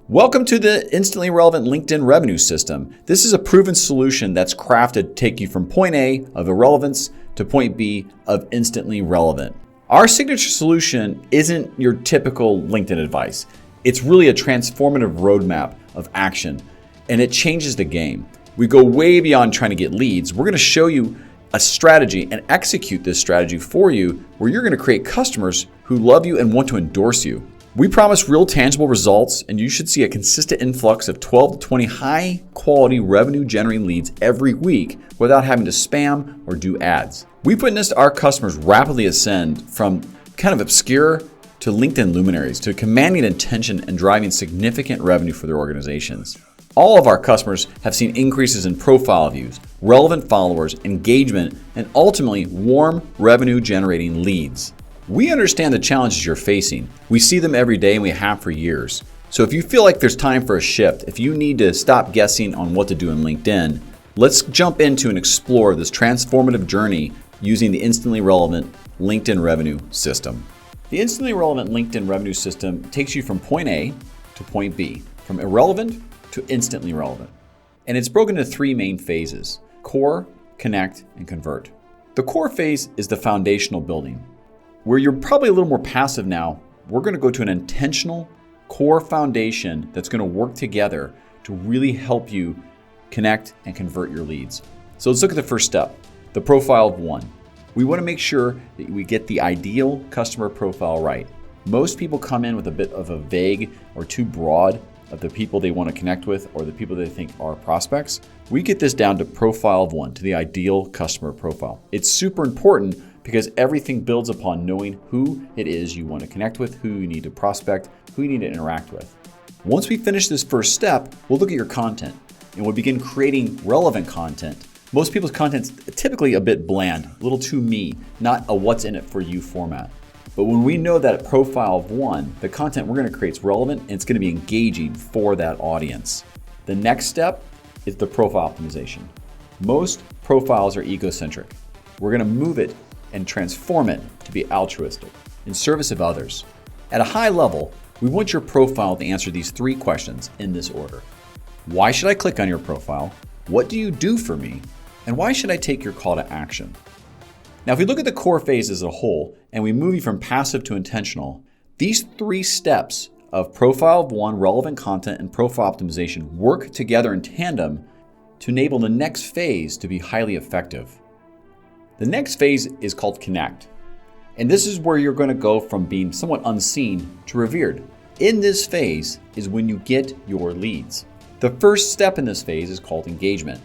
Welcome to the instantly relevant LinkedIn revenue system. This is a proven solution that's crafted to take you from point A of irrelevance to point B of instantly relevant. Our signature solution isn't your typical LinkedIn advice. It's really a transformative roadmap of action, and it changes the game. We go way beyond trying to get leads. We're going to show you a strategy and execute this strategy for you where you're going to create customers who love you and want to endorse you. We promise real tangible results, and you should see a consistent influx of 12 to 20 high quality revenue generating leads every week without having to spam or do ads. We've witnessed our customers rapidly ascend from kind of obscure to LinkedIn luminaries to commanding attention and driving significant revenue for their organizations. All of our customers have seen increases in profile views, relevant followers, engagement, and ultimately warm revenue generating leads. We understand the challenges you're facing. We see them every day and we have for years. So if you feel like there's time for a shift, if you need to stop guessing on what to do in LinkedIn, let's jump into and explore this transformative journey using the instantly relevant LinkedIn revenue system. The instantly relevant LinkedIn revenue system takes you from point A to point B, from irrelevant to instantly relevant. And it's broken into three main phases: core, connect, and convert. The core phase is the foundational building. Where you're probably a little more passive now, we're going to go to an intentional core foundation that's going to work together to really help you connect and convert your leads. So let's look at the first step, the profile of one. We want to make sure that we get the ideal customer profile right. Most people come in with a bit of a vague or too broad of the people they want to connect with or the people they think are prospects. We get this down to profile of one, to the ideal customer profile. It's super important because everything builds upon knowing who it is you want to connect with, who you need to prospect, who you need to interact with. Once we finish this first step, we'll look at your content and we'll begin creating relevant content. Most people's content's typically a bit bland, a little too me, not a what's in it for you format. But when we know that profile of one, the content we're going to create is relevant and it's going to be engaging for that audience. The next step is the profile optimization. Most profiles are egocentric. We're going to move it and transform it to be altruistic, in service of others. At a high level, we want your profile to answer these three questions in this order. Why should I click on your profile? What do you do for me? And why should I take your call to action? Now, if we look at the core phase as a whole, and we move you from passive to intentional, these three steps of profile of one, relevant content, and profile optimization work together in tandem to enable the next phase to be highly effective. The next phase is called connect. And this is where you're going to go from being somewhat unseen to revered. In this phase is when you get your leads. The first step in this phase is called engagement,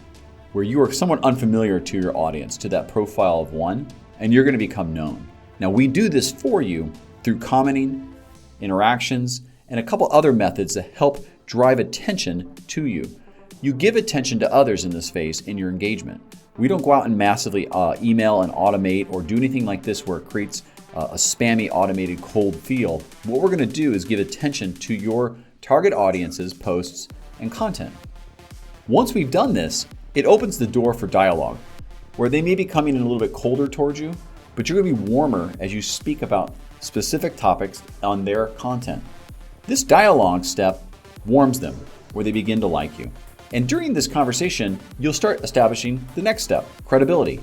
where you are somewhat unfamiliar to your audience, to that profile of one, and you're going to become known. Now, we do this for you through commenting, interactions, and a couple other methods that help drive attention to you. You give attention to others in this phase in your engagement. We don't go out and massively email and automate or do anything like this where it creates a spammy automated cold feel. What we're going to do is give attention to your target audience's posts and content. Once we've done this, it opens the door for dialogue, where they may be coming in a little bit colder towards you, but you're going to be warmer as you speak about specific topics on their content. This dialogue step warms them, where they begin to like you. And during this conversation, you'll start establishing the next step, credibility.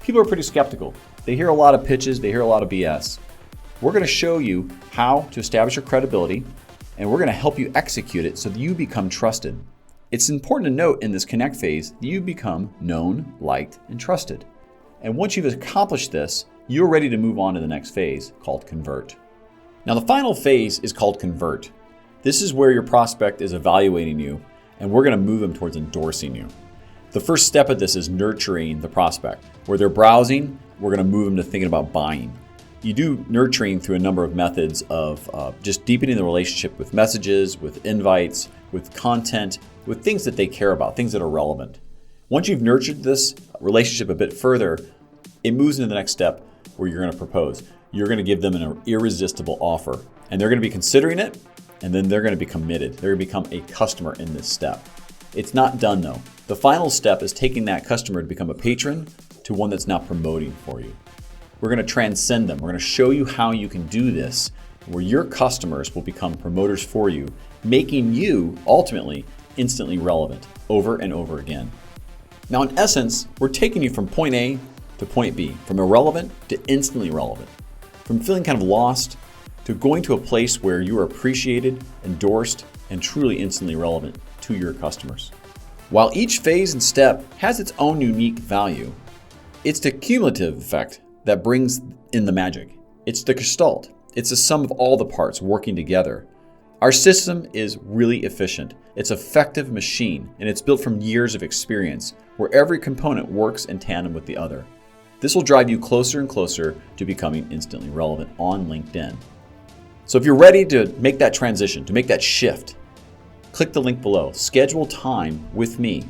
People are pretty skeptical. They hear a lot of pitches, they hear a lot of BS. We're going to show you how to establish your credibility, and we're going to help you execute it so that you become trusted. It's important to note in this connect phase that you become known, liked, and trusted. And once you've accomplished this, you're ready to move on to the next phase called convert. Now, the final phase is called convert. This is where your prospect is evaluating you, and we're going to move them towards endorsing you. The first step of this is nurturing the prospect. Where they're browsing, we're going to move them to thinking about buying. You do nurturing through a number of methods of just deepening the relationship with messages, with invites, with content, with things that they care about, things that are relevant. Once you've nurtured this relationship a bit further, it moves into the next step where you're going to propose. You're going to give them an irresistible offer, and they're going to be considering it, and then they're going to be committed. They're going to become a customer in this step. It's not done though. The final step is taking that customer to become a patron to one that's now promoting for you. We're going to transcend them. We're going to show you how you can do this where your customers will become promoters for you, making you ultimately instantly relevant over and over again. Now, in essence, we're taking you from point A to point B, from irrelevant to instantly relevant, from feeling kind of lost to going to a place where you are appreciated, endorsed, and truly instantly relevant to your customers. While each phase and step has its own unique value, it's the cumulative effect that brings in the magic. It's the gestalt. It's the sum of all the parts working together. Our system is really efficient. It's an effective machine, and it's built from years of experience where every component works in tandem with the other. This will drive you closer and closer to becoming instantly relevant on LinkedIn. So if you're ready to make that transition, to make that shift, click the link below. Schedule time with me.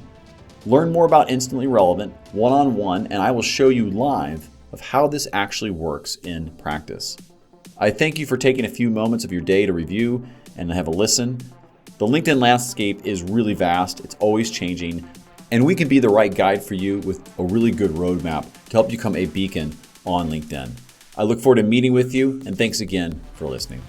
Learn more about instantly relevant one-on-one, and I will show you live of how this actually works in practice. I thank you for taking a few moments of your day to review and have a listen. The LinkedIn landscape is really vast. It's always changing, and we can be the right guide for you with a really good roadmap to help you become a beacon on LinkedIn. I look forward to meeting with you, and thanks again for listening.